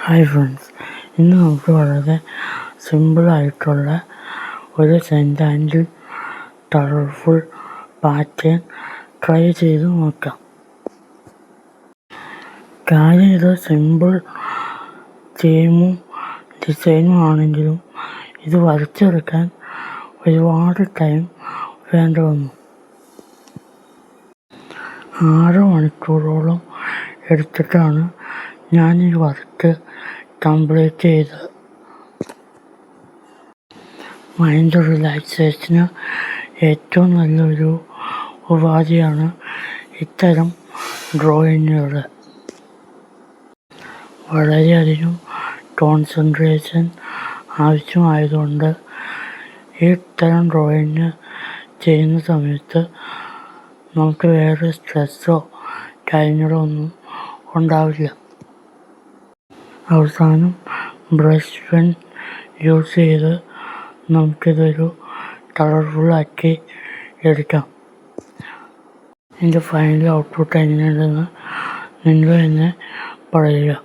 Hi friends, ഇന്ന് നമുക്ക് വളരെ സിമ്പിളായിട്ടുള്ള ഒരു സെൻറ്റാൻഡിൽ കളർഫുൾ പാറ്റേൺ ട്രൈ ചെയ്ത് നോക്കാം. കാര്യം ഇത് സിമ്പിൾ തീമും ഡിസൈനും ആണെങ്കിലും ഇത് വരച്ചെടുക്കാൻ ഒരുപാട് ടൈം വേണ്ടി വന്നു. 6 മണിക്കൂറോളം എടുത്തിട്ടാണ് ഞാൻ ഈ വർക്ക് കംപ്ലീറ്റ് ചെയ്തത്. മൈൻഡ് റിലാക്സേഷന് ഏറ്റവും നല്ലൊരു ഉപാധിയാണ് ഇത്തരം ഡ്രോയിങ്ങുകൾ. വളരെയധികം കോൺസെൻട്രേഷൻ ആവശ്യമായതുകൊണ്ട് ഇത്തരം ഡ്രോയിങ് ചെയ്യുന്ന സമയത്ത് നമുക്ക് വേറെ സ്ട്രെസ്സോ കാര്യങ്ങളോ ഒന്നും ഉണ്ടാവില്ല. അവസാനം ബ്രഷ് പെൻ യൂസ് ചെയ്ത് നമുക്കിതൊരു കളർഫുള്ളാക്കി എടുക്കാം. ഇതിൻ്റെ ഫൈനൽ ഔട്ട്പുട്ട് എങ്ങനെയുണ്ടെന്ന് നിങ്ങൾ തന്നെ പറയുക.